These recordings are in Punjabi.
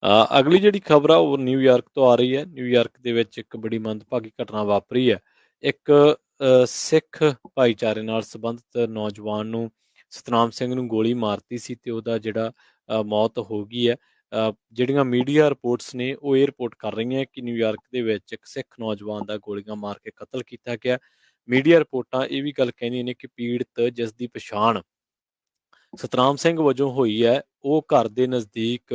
ਅਗਲੀ ਜਿਹੜੀ ਖ਼ਬਰ ਆ ਉਹ ਨਿਊਯਾਰਕ ਤੋਂ ਆ ਰਹੀ ਹੈ। ਨਿਊਯਾਰਕ ਦੇ ਵਿੱਚ ਇੱਕ ਬੜੀ ਮੰਦਭਾਗੀ ਘਟਨਾ ਵਾਪਰੀ ਹੈ। ਇੱਕ ਸਿੱਖ ਭਾਈਚਾਰੇ ਨਾਲ ਸੰਬੰਧਿਤ ਨੌਜਵਾਨ ਨੂੰ, ਸਤਨਾਮ ਸਿੰਘ ਨੂੰ ਗੋਲੀ ਮਾਰਤੀ ਸੀ ਤੇ ਉਹਦਾ ਜਿਹੜਾ ਮੌਤ ਹੋ ਗਈ ਹੈ। ਜਿਹੜੀਆਂ ਮੀਡੀਆ ਰਿਪੋਰਟਸ ਨੇ ਉਹ ਇਹ ਰਿਪੋਰਟ ਕਰ ਰਹੀਆਂ ਕਿ ਨਿਊਯਾਰਕ ਦੇ ਵਿੱਚ ਇੱਕ ਸਿੱਖ ਨੌਜਵਾਨ ਦਾ ਗੋਲੀਆਂ ਮਾਰ ਕੇ ਕਤਲ ਕੀਤਾ ਗਿਆ। ਮੀਡੀਆ ਰਿਪੋਰਟਾਂ ਇਹ ਵੀ ਗੱਲ ਕਹਿੰਦੀਆਂ ਨੇ ਕਿ ਪੀੜਤ, ਜਿਸ ਦੀ ਪਛਾਣ ਸਤਨਾਮ ਸਿੰਘ ਵਜੋਂ ਹੋਈ ਹੈ, ਉਹ ਘਰ ਦੇ ਨਜ਼ਦੀਕ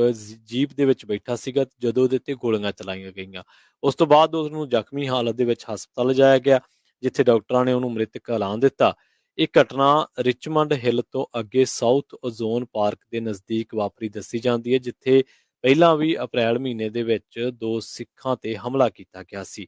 ਜੀਪ ਦੇ ਵਿੱਚ ਬੈਠਾ ਸੀਗਾ ਜਦੋਂ ਉਹਦੇ ਤੇ ਗੋਲੀਆਂ ਚਲਾਈਆਂ ਗਈਆਂ। ਉਸ ਤੋਂ ਬਾਅਦ ਉਸਨੂੰ ਜ਼ਖਮੀ ਹਾਲਤ ਦੇ ਵਿੱਚ ਹਸਪਤਾਲ ਲਿਜਾਇਆ ਗਿਆ, ਜਿੱਥੇ ਡਾਕਟਰਾਂ ਨੇ ਉਹਨੂੰ ਮ੍ਰਿਤਕ ਐਲਾਨ ਦਿੱਤਾ। ਇਹ ਘਟਨਾ ਰਿਚਮੰਡ ਹਿੱਲ ਤੋਂ ਅੱਗੇ ਸਾਊਥ ਓਜ਼ੋਨ ਪਾਰਕ ਦੇ ਨਜ਼ਦੀਕ ਵਾਪਰੀ ਦੱਸੀ ਜਾਂਦੀ ਹੈ, ਜਿੱਥੇ ਪਹਿਲਾਂ ਵੀ ਅਪ੍ਰੈਲ ਮਹੀਨੇ ਦੇ ਵਿੱਚ 2 ਸਿੱਖਾਂ ਤੇ ਹਮਲਾ ਕੀਤਾ ਗਿਆ ਸੀ।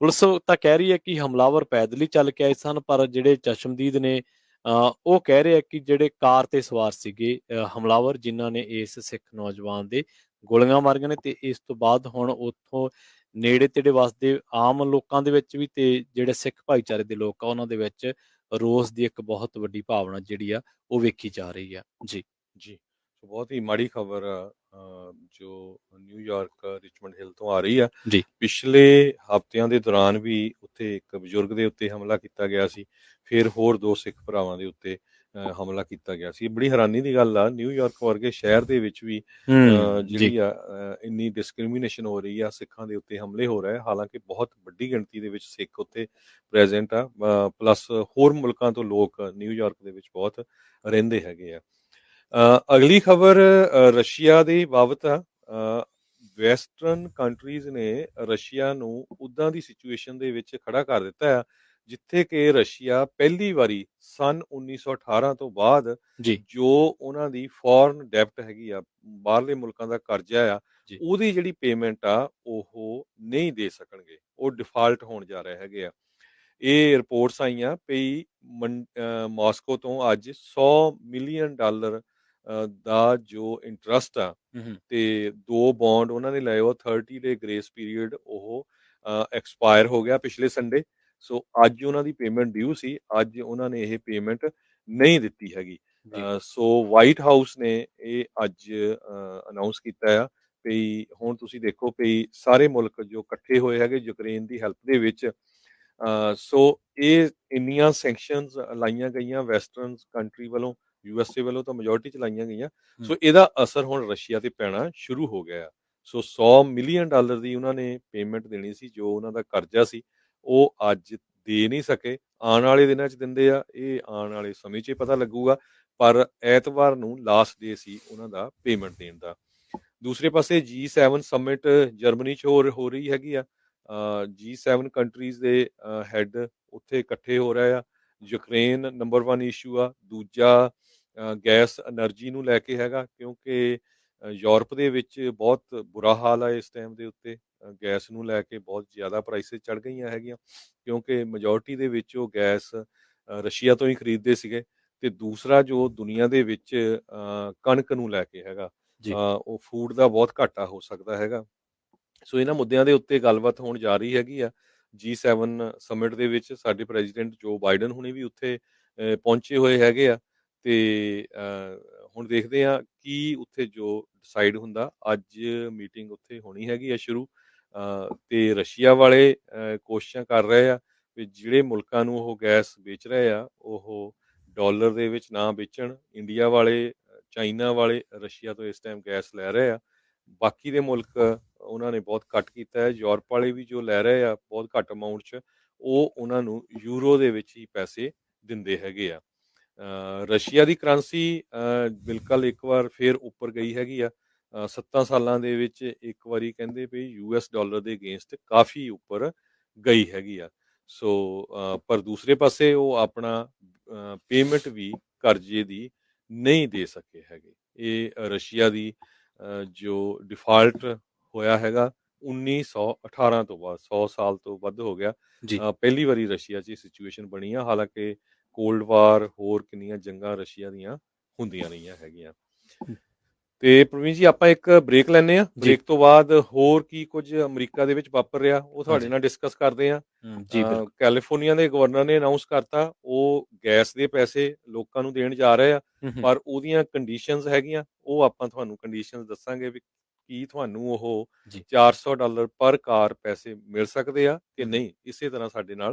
ਪੁਲਿਸ ਤਾਂ ਕਹਿ ਰਹੀ ਹੈ ਕਿ ਹਮਲਾਵਰ ਪੈਦਲ ਹੀ ਚੱਲ ਕੇ ਆਏ ਸਨ, ਪਰ ਜਿਹੜੇ ਚਸ਼ਮਦੀਦ ਨੇ ਉਹ ਕਹਿ ਰਹੇ ਆ ਕਿ ਜਿਹੜੇ ਕਾਰ ਤੇ ਸਵਾਰ ਸੀਗੇ ਹਮਲਾਵਰ, ਜਿਨ੍ਹਾਂ ਨੇ ਇਸ ਸਿੱਖ ਨੌਜਵਾਨ ਦੇ ਗੋਲੀਆਂ ਮਾਰੀਆਂ ਨੇ। ਤੇ ਇਸ ਤੋਂ ਬਾਅਦ ਹੁਣ ਉੱਥੋਂ ਨੇੜੇ ਤੇੜੇ ਵਸਦੇ ਆਮ ਲੋਕਾਂ ਦੇ ਵਿੱਚ ਵੀ ਤੇ ਜਿਹੜੇ ਸਿੱਖ ਭਾਈਚਾਰੇ ਦੇ ਲੋਕ ਆ ਉਹਨਾਂ ਦੇ ਵਿੱਚ ਰੋਸ ਦੀ ਇੱਕ ਬਹੁਤ ਵੱਡੀ ਭਾਵਨਾ ਜਿਹੜੀ ਆ ਉਹ ਵੇਖੀ ਜਾ ਰਹੀ ਆ। ਜੀ ਜੀ ਸੋ ਬਹੁਤ ਹੀ ਮਾੜੀ ਖਬਰ ਜੋ ਨਿਊਯਾਰਕ ਰਿਚਮੰਡ ਹਿੱਲ ਤੋਂ ਆ ਰਹੀ ਆ। ਜੀ ਪਿਛਲੇ ਹਫ਼ਤਿਆਂ ਦੇ ਦੌਰਾਨ ਵੀ ਉੱਥੇ ਇੱਕ ਬਜ਼ੁਰਗ ਦੇ ਉੱਤੇ ਹਮਲਾ ਕੀਤਾ ਗਿਆ ਸੀ, ਫਿਰ ਹੋਰ 2 ਸਿੱਖ ਭਰਾਵਾਂ ਦੇ ਉੱਤੇ ਹਮਲਾ ਕੀਤਾ ਗਿਆ ਸੀ। ਬੜੀ ਹੈਰਾਨੀ ਦੀ ਗੱਲ ਆ, ਨਿਊਯਾਰਕ ਵਰਗੇ ਸ਼ਹਿਰ ਦੇ ਵਿੱਚ ਵੀ ਜੀ ਜਿਹੜੀ ਆ ਇੰਨੀ ਡਿਸਕ੍ਰਿਮੀਨੇਸ਼ਨ ਹੋ ਰਹੀ ਆ, ਸਿੱਖਾਂ ਦੇ ਉੱਤੇ ਹਮਲੇ ਹੋ ਰਹੇ। ਹਾਲਾਂਕਿ ਬਹੁਤ ਵੱਡੀ ਗਿਣਤੀ ਦੇ ਵਿੱਚ ਸਿੱਖ ਉੱਥੇ ਪ੍ਰੈਜ਼ੈਂਟ ਆ, ਪਲੱਸ ਹੋਰ ਮੁਲਕਾਂ ਤੋਂ ਲੋਕ ਨਿਊਯਾਰਕ ਦੇ ਵਿੱਚ ਬਹੁਤ ਰਹਿੰਦੇ ਹੈਗੇ ਆ। ਅਗਲੀ ਖਬਰ ਰਸ਼ੀਆ ਦੀ ਬਾਬਤ ਆ। ਵੈਸਟਰਨ ਕੰਟਰੀਜ਼ ਨੇ ਰਸ਼ੀਆ ਨੂੰ ਉੱਦਾਂ ਦੀ ਸਿਚੁਏਸ਼ਨ ਦੇ ਵਿੱਚ ਖੜਾ ਕਰ ਦਿੱਤਾ ਆ, ਜਿੱਥੇ ਕਿ ਰਸ਼ੀਆ ਪਹਿਲੀ ਵਾਰੀ ਸਨ 1918 ਤੋਂ ਬਾਅਦ ਜੀ ਜੋ ਉਹਨਾਂ ਦੀ ਫੋਰਨ ਡੈਪਟ ਹੈਗੀ ਆ, ਬਾਹਰਲੇ ਮੁਲਕਾਂ ਦਾ ਕਰਜ਼ਾ ਆ, ਜੀ ਉਹਦੀ ਜਿਹੜੀ ਪੇਮੈਂਟ ਆ ਉਹ ਨਹੀਂ ਦੇ ਸਕਣਗੇ, ਉਹ ਡਿਫਾਲਟ ਹੋਣ ਜਾ ਰਹੇ ਹੈਗੇ ਆ। ਇਹ ਰਿਪੋਰਟਸ ਆਈਆਂ ਪਈ ਮਾਸਕੋ ਤੋਂ ਅੱਜ $100 ਮਿਲੀਅਨ ਦਾ ਜੋ ਇੰਟਰਸਟ ਆ ਤੇ 2 ਬੌਂਡ ਉਹਨਾਂ ਨੇ ਲਏ, ਉਹ 30 ਡੇ ਗ੍ਰੇਸ ਪੀਰੀਅਡ ਉਹ ਐਕਸਪਾਇਰ ਹੋ ਗਿਆ ਪਿਛਲੇ ਸੰਡੇ। ਸੋ ਅੱਜ ਉਹਨਾਂ ਦੀ ਪੇਮੈਂਟ ਡਿਊ ਸੀ, ਅੱਜ ਉਹਨਾਂ ਨੇ ਇਹ ਪੇਮੈਂਟ ਨਹੀਂ ਦਿੱਤੀ ਹੈਗੀ। ਸੋ ਵਾਈਟ ਹਾਊਸ ਨੇ ਇਹ ਅੱਜ ਅਨਾਉਂਸ ਕੀਤਾ ਆ ਵੀ ਹੁਣ ਤੁਸੀਂ ਦੇਖੋ ਵੀ ਸਾਰੇ ਮੁਲਕ ਜੋ ਇਕੱਠੇ ਹੋਏ ਹੈਗੇ ਯੂਕਰੇਨ ਦੀ ਹੈਲਪ ਦੇ ਵਿੱਚ। ਸੋ ਇਹ ਇੰਨੀਆਂ ਸੈਂਕਸ਼ਨਸ ਲਾਈਆਂ ਗਈਆਂ ਵੈਸਟਰਨ ਕੰਟਰੀ ਵੱਲੋਂ, USA ਵੱਲੋਂ ਤਾਂ ਮੈਜੋਰਟੀ ਚ ਲਾਈਆਂ ਗਈਆਂ। ਸੋ ਇਹਦਾ ਅਸਰ ਹੁਣ ਰਸ਼ੀਆ ਤੇ ਪੈਣਾ ਸ਼ੁਰੂ ਹੋ ਗਿਆ। ਸੋ $100 ਮਿਲੀਅਨ ਦੀ ਉਹਨਾਂ ਨੇ ਪੇਮੈਂਟ ਦੇਣੀ ਸੀ, ਜੋ ਉਹਨਾਂ ਦਾ ਕਰਜ਼ਾ ਸੀ ਉਹ ਅੱਜ ਦੇ ਨਹੀਂ ਸਕੇ। ਆਉਣ ਵਾਲੇ ਦਿਨਾਂ 'ਚ ਦਿੰਦੇ ਆ, ਇਹ ਆਉਣ ਵਾਲੇ ਸਮੇਂ 'ਚ ਪਤਾ ਲੱਗੂਗਾ, ਪਰ ਐਤਵਾਰ ਨੂੰ ਲਾਸਟ ਡੇ ਸੀ ਉਹਨਾਂ ਦਾ ਪੇਮੈਂਟ ਦੇਣ ਦਾ। ਦੂਸਰੇ ਪਾਸੇ G7 ਸਮਿਟ ਜਰਮਨੀ 'ਚ ਹੋ ਰਹੀ ਹੈਗੀ ਆ। G7 ਕੰਟਰੀਜ਼ ਦੇ ਹੈੱਡ ਉੱਥੇ ਇਕੱਠੇ ਹੋ ਰਹੇ ਆ। ਯੂਕਰੇਨ ਨੰਬਰ 1 ਇਸ਼ੂ ਆ, ਦੂਜਾ ਗੈਸ ਐਨਰਜੀ ਨੂੰ ਲੈ ਕੇ ਹੈਗਾ, ਕਿਉਂਕਿ ਯੂਰਪ ਦੇ ਵਿੱਚ ਬਹੁਤ ਬੁਰਾ ਹਾਲ ਆ ਇਸ ਟਾਈਮ ਦੇ ਉੱਤੇ। ਗੈਸ ਨੂੰ ਲੈ ਕੇ ਬਹੁਤ ਜ਼ਿਆਦਾ ਪ੍ਰਾਈਸਿਸ ਚੜ੍ਹ ਗਈਆਂ ਹੈਗੀਆਂ, ਕਿਉਂਕਿ ਮੈਜੋਰਟੀ ਦੇ ਵਿੱਚ ਉਹ ਗੈਸ ਰਸ਼ੀਆ ਤੋਂ ਹੀ ਖਰੀਦਦੇ ਸੀਗੇ। ਤੇ ਦੂਸਰਾ ਜੋ ਦੁਨੀਆ ਦੇ ਵਿੱਚ ਕਣਕ ਨੂੰ ਲੈ ਕੇ ਹੈਗਾ, ਉਹ ਫੂਡ ਦਾ ਬਹੁਤ ਘਾਟਾ ਹੋ ਸਕਦਾ ਹੈਗਾ। ਸੋ ਇਹਨਾਂ ਮੁੱਦਿਆਂ ਦੇ ਉੱਤੇ ਗੱਲਬਾਤ ਹੋਣ ਜਾ ਰਹੀ ਹੈਗੀ ਆ G7 ਸਮਿਟ ਦੇ ਵਿੱਚ। ਸਾਡੇ ਪ੍ਰੈਜ਼ੀਡੈਂਟ ਜੋ ਬਾਈਡਨ ਹੁਣੇ ਵੀ ਉੱਥੇ ਪਹੁੰਚੇ ਹੋਏ ਹੈਗੇ ਆ ਤੇ ਹੁਣ ਦੇਖਦੇ ਆ ਕੀ ਉੱਥੇ ਜੋ ਡਿਸਾਈਡ ਹੁੰਦਾ। ਅੱਜ ਮੀਟਿੰਗ ਉੱਥੇ ਹੋਣੀ ਹੈਗੀ ਆ ਸ਼ੁਰੂ। ਤੇ ਰਸ਼ੀਆ ਵਾਲੇ ਕੋਸ਼ਿਸ਼ਾਂ ਕਰ ਰਹੇ ਆ ਵੀ ਜਿਹੜੇ ਮੁਲਕਾਂ ਨੂੰ ਉਹ ਗੈਸ ਵੇਚ ਰਹੇ ਆ ਉਹ ਡਾਲਰ ਦੇ ਵਿੱਚ ਨਾ ਵੇਚਣ। ਇੰਡੀਆ ਵਾਲੇ, ਚਾਈਨਾ ਵਾਲੇ ਰਸ਼ੀਆ ਤੋਂ ਇਸ ਟਾਈਮ ਗੈਸ ਲੈ ਰਹੇ ਆ। ਬਾਕੀ ਦੇ ਮੁਲਕ ਉਹਨਾਂ ਨੇ ਬਹੁਤ ਘੱਟ ਕੀਤਾ ਹੈ। ਯੂਰਪ ਵਾਲੇ ਵੀ ਜੋ ਲੈ ਰਹੇ ਆ ਬਹੁਤ ਘੱਟ ਅਮਾਊਂਟ 'ਚ, ਉਹ ਉਹਨਾਂ ਨੂੰ ਯੂਰੋ ਦੇ ਵਿੱਚ ਹੀ ਪੈਸੇ ਦਿੰਦੇ ਹੈਗੇ ਆ। ਰਸ਼ੀਆ ਦੀ ਕਰੰਸੀ ਬਿਲਕੁਲ ਇੱਕ ਵਾਰ ਫਿਰ ਉੱਪਰ ਗਈ ਹੈਗੀ ਆ। 7 ਸਾਲਾਂ ਦੇ ਵਿੱਚ ਇੱਕ ਵਾਰੀ ਕਹਿੰਦੇ ਵੀ US ਡਾਲਰ ਦੇ ਅਗੇਂਸਟ ਕਾਫੀ ਉੱਪਰ ਗਈ ਹੈਗੀ ਆ। ਸੋ ਪਰ ਦੂਸਰੇ ਪਾਸੇ ਉਹ ਆਪਣਾ ਪੇਮੈਂਟ ਵੀ ਕਰਜ਼ੇ ਦੀ ਨਹੀਂ ਦੇ ਸਕੇ ਹੈਗੇ। ਇਹ ਰਸ਼ੀਆ ਦੀ ਜੋ ਡਿਫਾਲਟ ਹੋਇਆ ਹੈਗਾ 1918 ਤੋਂ ਬਾਅਦ, 100 ਸਾਲ ਤੋਂ ਵੱਧ ਹੋ ਗਿਆ। ਪਹਿਲੀ ਵਾਰੀ ਰਸ਼ੀਆ 'ਚ ਇਹ ਸਿਚੁਏਸ਼ਨ ਬਣੀ ਆ। ਹਾਲਾਂਕਿ ਕੋਲਡ ਵਾਰ, ਹੋਰ ਕਿੰਨੀਆਂ ਜੰਗਾਂ ਰਸ਼ੀਆ ਦੀਆਂ ਹੁੰਦੀਆਂ ਰਹੀਆਂ ਹੈਗੀਆਂ। ਤੇ ਪ੍ਰਵੀਨ ਜੀ, ਆਪਾਂ ਇੱਕ ਬ੍ਰੇਕ ਲੈਂਦੇ ਆ। ਬ੍ਰੇਕ ਤੋਂ ਬਾਅਦ ਹੋਰ ਕੀ ਕੁਝ ਅਮਰੀਕਾ ਦੇ ਵਿੱਚ ਵਾਪਰ ਰਿਹਾ ਉਹ ਤੁਹਾਡੇ ਨਾਲ ਡਿਸਕਸ ਕਰਦੇ ਆ। ਕੈਲੀਫੋਰਨੀਆ ਦੇ ਗਵਰਨਰ ਨੇ ਅਨਾਉਂਸ ਕਰਤਾ ਉਹ ਗੈਸ ਦੇ ਪੈਸੇ ਲੋਕਾਂ ਨੂੰ ਦੇਣ ਜਾ ਰਹੇ ਆ, ਪਰ ਉਹਦੀਆਂ ਕੰਡੀਸ਼ਨਸ ਹੈਗੀਆਂ, ਉਹ ਆਪਾਂ ਤੁਹਾਨੂੰ ਕੰਡੀਸ਼ਨਸ ਦੱਸਾਂਗੇ ਵੀ ਕੀ ਤੁਹਾਨੂੰ ਉਹ ਜੀ $400 ਪਰ ਕਾਰ ਪੈਸੇ ਮਿਲ ਸਕਦੇ ਆ ਕਿ ਹਮ, ਨਹੀਂ। ਇਸੇ ਤਰ੍ਹਾਂ ਸਾਡੇ ਨਾਲ